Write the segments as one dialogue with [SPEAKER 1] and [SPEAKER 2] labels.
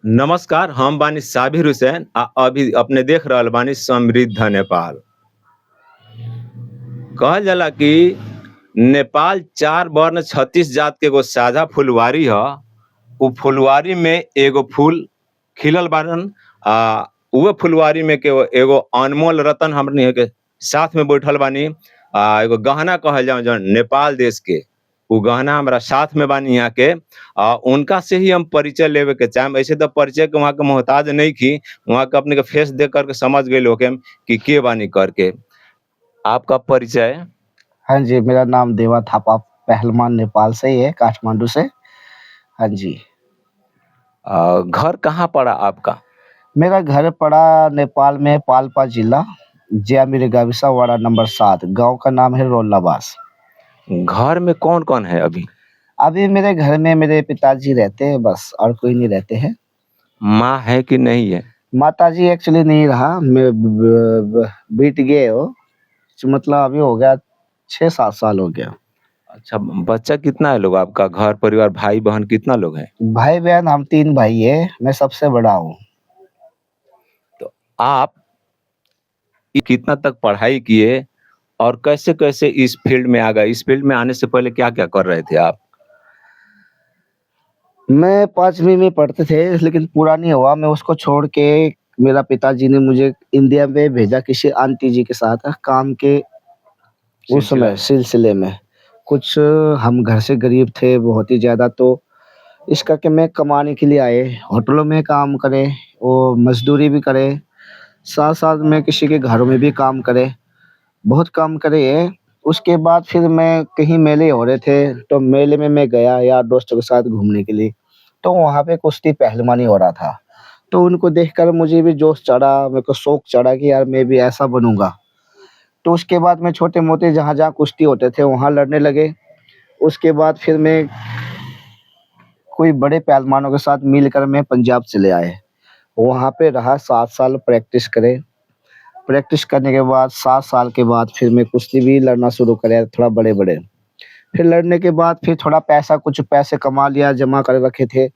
[SPEAKER 1] नमस्कार, हम बानी साबिर हुसैन अभी अपने देख रहल बानी समृद्ध नेपाल। कहल जाला कि नेपाल 4 वर्ण 36 जात के एगो साझा फुलवारी ह। उ फुलवारी में एगो फूल खिलल बाड़न। उहे फुलवारी में के एगो अनमोल रतन हमनी के साथ में बैठल बानी। एगो गहना कहल जाला जौन नेपाल देश के, उ गहना हमरा साथ में बानी यहाँ के। उनका से ही हम परिचय लेवे के चाहेम। ऐसे तो परिचय के वहाँ के मोहताज नइखी, वहाँ के अपने के फेस देख कर के समझ गइल होखेम कि के बानी करके। आपका परिचय?
[SPEAKER 2] हाँ जी, मेरा नाम देवा थापा पहलमान नेपाल से ही है, काठमांडू से। हाँ जी।
[SPEAKER 1] घर कहाँ पड़ा आपका?
[SPEAKER 2] मेरा घर पड़ा नेपाल में पाल्पा जिला, ज्यामिरे गाविसा वार्ड नंबर 7। गाँव का नाम है रोल्लाबास।
[SPEAKER 1] घर में कौन-कौन है अभी?
[SPEAKER 2] अभी मेरे घर में मेरे पिताजी रहते हैं बस, और कोई नहीं रहते हैं।
[SPEAKER 1] माँ है कि नहीं है?
[SPEAKER 2] माताजी एक्चुअली नहीं रहा, मैं ब बीत गए वो। मतलब अभी हो गया 6-7 साल हो गया।
[SPEAKER 1] अच्छा, बच्चा कितना है लोग आपका? घर परिवार भाई-बहन कितना लोग हैं?
[SPEAKER 2] भाई-बहन हम 3 भाई हैं, मैं सबसे बड़ा हूँ।
[SPEAKER 1] तो आप कितना तक पढ़ाई किए और कैसे-कैसे इस फील्ड में आ गए? इस फील्ड में आने से पहले क्या-क्या कर रहे थे आप?
[SPEAKER 2] मैं 5वीं में पढ़ते थे, लेकिन पूरा नहीं हुआ, मैं उसको छोड़ के मेरा पिताजी ने मुझे इंडिया में भेजा किसी आंटी जी के साथ काम के उस
[SPEAKER 1] सिलसिला
[SPEAKER 2] समय
[SPEAKER 1] में?
[SPEAKER 2] सिलसिले में। कुछ हम घर से गरीब थे बहुत ही ज़्यादा, तो इस करके मैं कमाने के लिए आए, होटलों में काम करे, वो मज़दूरी भी करे, साथ-साथ में किसी के घरों में भी काम करे, बहुत काम करे है। उसके बाद फिर मैं कहीं मेले हो रहे थे, तो मेले में मैं गया यार दोस्तों के साथ घूमने के लिए, तो वहाँ पे कुश्ती पहलवानी हो रहा था। तो उनको देखकर मुझे भी जोश चढ़ा, मेरे को शौक चढ़ा कि यार मैं भी ऐसा बनूँगा। तो उसके बाद मैं छोटे-मोटे जहाँ-जहाँ कुश्ती होते थे वहाँ लड़ने लगे। उसके बाद फिर मैं कोई बड़े पहलवानों के साथ मिलकर मैं पंजाब चले आए। वहाँ पे रहा 7 साल प्रैक्टिस करे। प्रैक्टिस करने के बाद 7 साल के बाद फिर मैं कुश्ती भी लड़ना शुरू करे थोड़ा बड़े-बड़े। फिर लड़ने के बाद फिर थोड़ा पैसा कुछ पैसे कमा लिया, जमा कर रखे थे।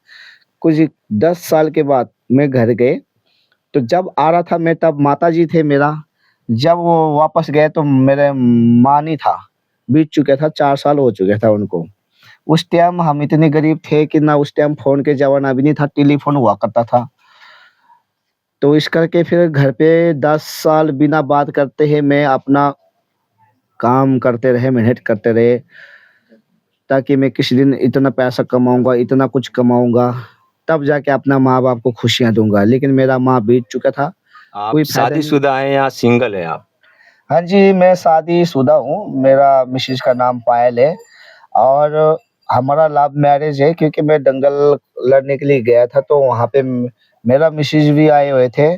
[SPEAKER 2] कुछ 10 साल के बाद मैं घर गए, तो जब आ रहा था मैं तब माताजी थे मेरा, जब वो वापस गए तो मेरे माँ नहीं था, बीत चुका था 4 साल हो चुके था उनको। उस टाइम हम इतने गरीब थे कि ना उस टाइम फ़ोन के ज़माना भी नहीं था, टेलीफ़ोन हुआ करता था। तो इस करके फिर घर पे 10 साल बिना बात करते ही मैं अपना काम करते रहे, मेहनत करते रहे, ताकि मैं किसी दिन इतना पैसा कमाऊँगा, इतना कुछ कमाऊँगा, तब जाके अपना माँ-बाप को खुशियाँ दूँगा। लेकिन मेरा माँ बीत चुका था,
[SPEAKER 1] आप
[SPEAKER 2] कोई फ़ायदा नहीं।
[SPEAKER 1] शादीशुदा हैं या सिंगल हैं आप?
[SPEAKER 2] हाँ जी, मैं शादीशुदा हूँ, मेरा मिसेज़ का नाम पायल है और हमारा लव मैरिज है, क्योंकि मैं दंगल लड़ने के लिए गया था, तो वहाँ पे मेरा मिसेज़ भी आए हुए थे।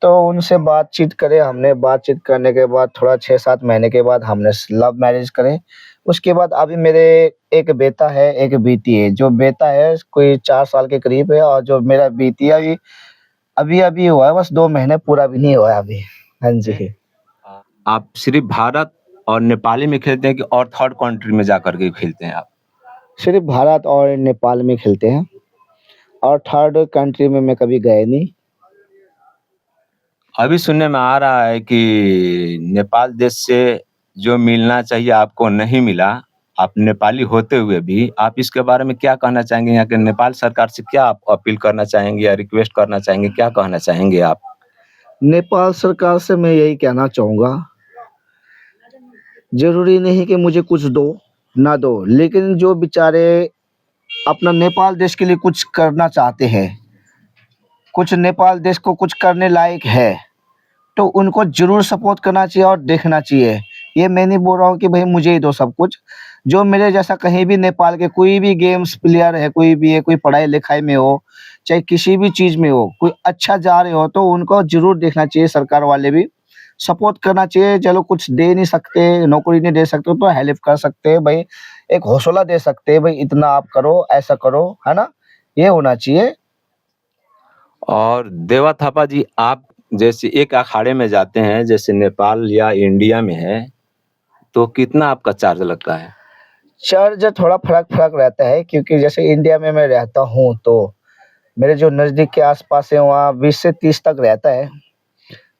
[SPEAKER 2] तो उनसे बातचीत करे हमने, बातचीत करने के बाद थोड़ा 6-7 महीने के बाद हमने लव मैरिज करे। उसके बाद अभी मेरे एक बेटा है, एक बेटी है। जो बेटा है कोई 4 साल के करीब है और जो मेरा बेटी है अभी-अभी हुआ है, बस 2 महीने पूरा भी नहीं हुआ है अभी। हाँ
[SPEAKER 1] हैं?
[SPEAKER 2] जी।
[SPEAKER 1] आप सिर्फ़ भारत और नेपाली में खेलते हैं कि और थर्ड कंट्री में जाकर के खेलते हैं आप?
[SPEAKER 2] सिर्फ़ भारत और नेपाल में खेलते हैं और थर्ड कंट्री में मैं कभी गए नहीं।
[SPEAKER 1] अभी सुनने में आ रहा है कि नेपाल देश से जो मिलना चाहिए आपको नहीं मिला, आप नेपाली होते हुए भी, आप इसके बारे में क्या कहना चाहेंगे? यहाँ के नेपाल सरकार से क्या आप अपील करना चाहेंगे या रिक्वेस्ट करना चाहेंगे? क्या कहना चाहेंगे आप?
[SPEAKER 2] नेपाल सरकार से मैं यही कहना चाहूँगा, ज़रूरी नहीं कि मुझे कुछ दो, ना दो, लेकिन जो बेचारे अपना नेपाल देश के लिए कुछ करना चाहते हैं, कुछ नेपाल देश को कुछ करने लायक है, तो उनको ज़रूर सपोर्ट करना चाहिए और देखना चाहिए। ये मैं नहीं बोल रहा हूँ कि भई मुझे ही दो सब कुछ। जो मेरे जैसा कहीं भी नेपाल के कोई भी गेम्स प्लेयर है, कोई भी है, कोई पढ़ाई-लिखाई में हो, चाहे किसी भी चीज़ में हो, कोई अच्छा जा रहे हो तो उनको ज़रूर देखना चाहिए, सरकार वाले भी। सपोर्ट करना चाहिए, चलो कुछ दे नहीं सकते, नौकरी नहीं दे सकते तो हेल्प कर सकते हैं भई, एक हौसला दे सकते हैं भई इतना आप करो, ऐसा करो, है ना? ये होना चाहिए।
[SPEAKER 1] और देवा थापा जी, आप जैसे एक अखाड़े में जाते हैं, जैसे नेपाल या इंडिया में है, तो कितना आपका चार्ज लगता है?
[SPEAKER 2] चार्ज थोड़ा फ़र्क-फ़र्क रहता है, क्योंकि जैसे इंडिया में मैं रहता हूँ तो मेरे जो नज़दीक के आसपास है वहाँ 20 से 30 तक रहता है।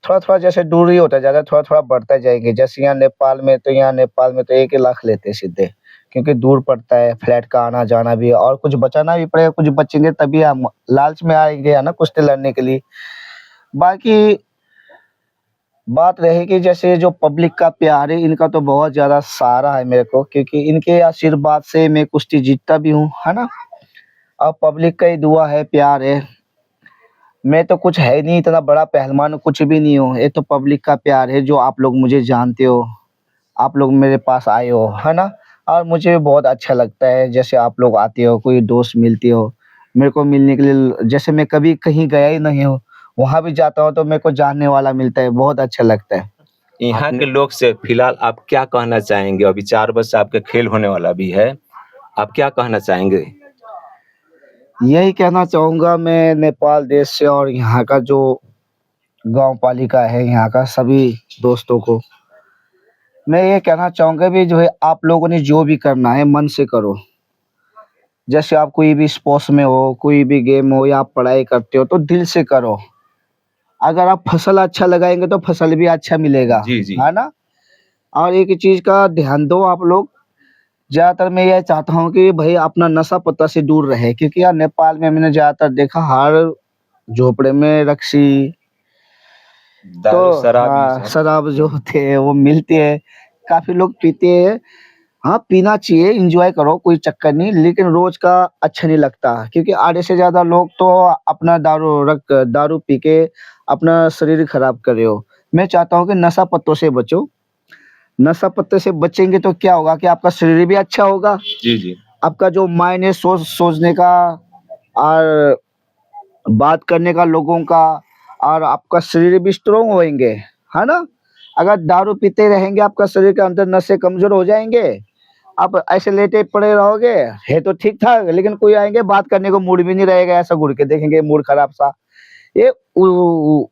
[SPEAKER 2] थोड़ा-थोड़ा जैसे दूरी होता जाता है, थोड़ा-थोड़ा बढ़ता जाएगी। जैसे यहाँ नेपाल में तो 1 ही लाख लेते हैं सीधे, क्योंकि दूर पड़ता है, फ्लैट का आना-जाना भी है और कुछ बचाना भी पड़ेगा, कुछ बचेंगे तभी हम लालच में आएँगे, है ना, कुश्ती लड़ने के लिए। बाकी बात रही कि जैसे जो पब्लिक का प्यार है, इनका तो बहुत ज़्यादा सहारा है मेरे को, क्योंकि इनके आशीर्वाद से मैं कुश्ती जीतता भी हूँ, है ना? और पब्लिक का ही दुआ है, प्यार है। मैं तो कुछ है नहीं, इतना बड़ा पहलवान कुछ भी नहीं हूँ, ये तो पब्लिक का प्यार है, जो आप लोग मुझे जानते हो, आप लोग मेरे पास आए हो, है ना? और मुझे बहुत अच्छा लगता है जैसे आप लोग आते हो, कोई दोस्त मिलते हो, मेरे को मिलने के लिए जैसे मैं कभी कहीं गया ही नहीं हूँ, वहाँ भी जाता हूँ तो मेरे को जानने वाला मिलता है, बहुत अच्छा लगता है।
[SPEAKER 1] यहाँ के लोग से फिलहाल आप क्या कहना चाहेंगे? अभी 4 बजे से आपका खेल होने वाला भी है, आप क्या कहना चाहेंगे?
[SPEAKER 2] यही कहना चाहूँगा मैं नेपाल देश से और यहाँ का जो गाँव पालिका है, यहाँ का सभी दोस्तों को, मैं ये कहना चाहूँगा भी जो है आप लोगों ने जो भी करना है मन से करो। जैसे आप कोई भी स्पोर्ट्स में हो, कोई भी गेम हो या आप पढ़ाई करते हो तो दिल से करो। अगर आप फसल अच्छा लगाएँगे तो फसल भी अच्छा मिलेगा,
[SPEAKER 1] जी, जी।
[SPEAKER 2] है ना? और एक चीज़ का ध्यान दो आप लोग, ज़्यादातर मैं ये चाहता हूँ कि भई अपना नशा-पत्ता से दूर रहे, क्योंकि यार नेपाल में मैंने ज़्यादातर देखा हर झोपड़े में रक्सी तो
[SPEAKER 1] दारू, शराब ये
[SPEAKER 2] हाँ,
[SPEAKER 1] सब।
[SPEAKER 2] शराब जो होते हैं वो मिलती है, काफ़ी लोग पीते हैं। हाँ, पीना चाहिए, एन्जॉय करो, कोई चक्कर नहीं, लेकिन रोज़ का अच्छा नहीं लगता, क्योंकि आधे से ज़्यादा लोग तो अपना दारू पी के अपना शरीर खराब कर रहे हो। मैं चाहता हूँ कि नशा-पत्तों से बचो, नशा-पत्ते से बचेंगे तो क्या होगा कि आपका शरीर भी अच्छा होगा,
[SPEAKER 1] जी, जी।
[SPEAKER 2] आपका जो माइंड है सोचने का और बात करने का लोगों का, और आपका शरीर भी स्ट्रॉन्ग होएँगे, है ना? अगर दारू पीते रहेंगे, आपका शरीर के अंदर नसें कमज़ोर हो जाएँगे, आप ऐसे लेटे पड़े रहोगे, है तो ठीक-ठाक, लेकिन कोई आएँगे बात करने को मूड भी नहीं रहेगा, ऐसा घूर के देखेंगे मूड खराब सा। ये उ उ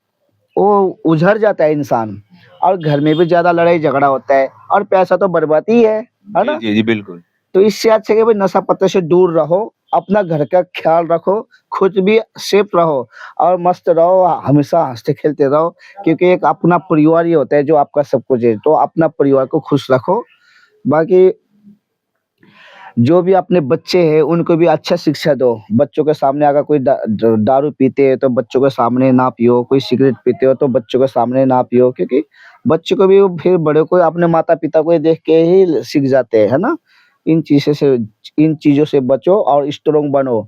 [SPEAKER 2] वो उझड़ जाता है इंसान, और घर में भी ज़्यादा लड़ाई-झगड़ा होता है और पैसा तो बर्बादी ही है
[SPEAKER 1] जी,
[SPEAKER 2] ना?
[SPEAKER 1] जी, जी, बिल्कुल।
[SPEAKER 2] तो इससे अच्छा है कि भाई नशा-पत्ते से दूर रहो, अपना घर का ख़्याल रखो, खुद भी सेफ रहो और मस्त रहो, हमेशा हँसते-खेलते रहो, क्योंकि एक अपना परिवार ही होता है जो आपका सब कुछ है, तो अपना परिवार को खुश रखो। बाकी जो भी अपने बच्चे हैं उनको भी अच्छा शिक्षा दो। बच्चों के सामने अगर कोई दारू पीते हैं तो बच्चों के सामने ना पियो, कोई सिगरेट पीते हो तो बच्चों के सामने ना पियो, क्योंकि बच्चे को भी वो फिर बड़े को अपने माता-पिता को ही देख के ही सीख जाते हैं, है ना? इन चीज़ों से बचो और स्ट्रॉन्ग बनो।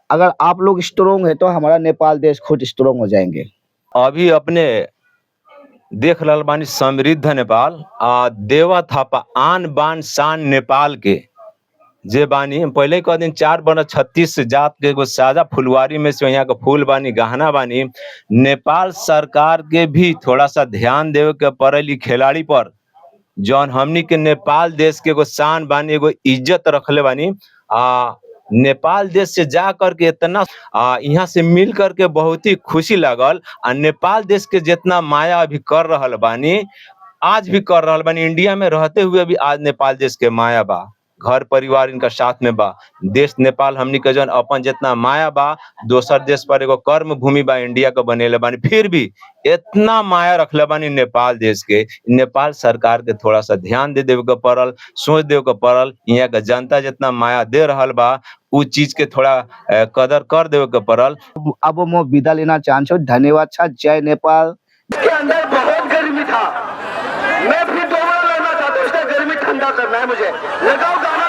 [SPEAKER 2] अगर आप लोग स्ट्रॉन्ग हैं तो हमारा नेपाल देश खुद स्ट्रॉन्ग हो जाएँगे।
[SPEAKER 1] अभी अपने देख रहल बानी समृद्ध नेपाल, देवा थापा आन बान शान नेपाल के जे बानी, हम पहिले ही कह दिन 4 बरस 36 जात के एगो साझा फुलवारी में से यहाँ के फूल बानी, गहना बानी। नेपाल सरकार के भी थोड़ा सा ध्यान देवे के पड़ल इ खिलाड़ी पर, जौन हमनी के नेपाल देश के एगो शान बानी, एगो इज्जत रखले बानी। नेपाल देश से जा करके इतना यहाँ से मिल करके बहुत ही खुशी लागल। नेपाल देश के जितना माया अभी कर रहल बानी, आज भी कर रहल बानी, इंडिया में रहते हुए भी आज नेपाल देश के माया बा, घर परिवार इनका साथ में बा। देश नेपाल हमनी के जौन अपन जितना माया बा, दोसर देश पर एगो कर्म भूमि बा इंडिया के बनेले बानी, फिर भी इतना माया रखले बानी नेपाल देश के। नेपाल सरकार के थोड़ा सा ध्यान दे देवे के पड़ल, सोच देवे के पड़ल, यहाँ के जनता जितना माया दे रहल बा उ चीज के थोड़ा कदर कर देवे के पड़ल।
[SPEAKER 2] अब मैं विदा लेना चाहूँ, धन्यवाद छा, जय नेपाल। के अंदर बहुत गर्मी था, मैं फिर दोबारा लड़ना चाहता हूँ, उसका गर्मी ठंडा करना है मुझे। लगाओ गाना।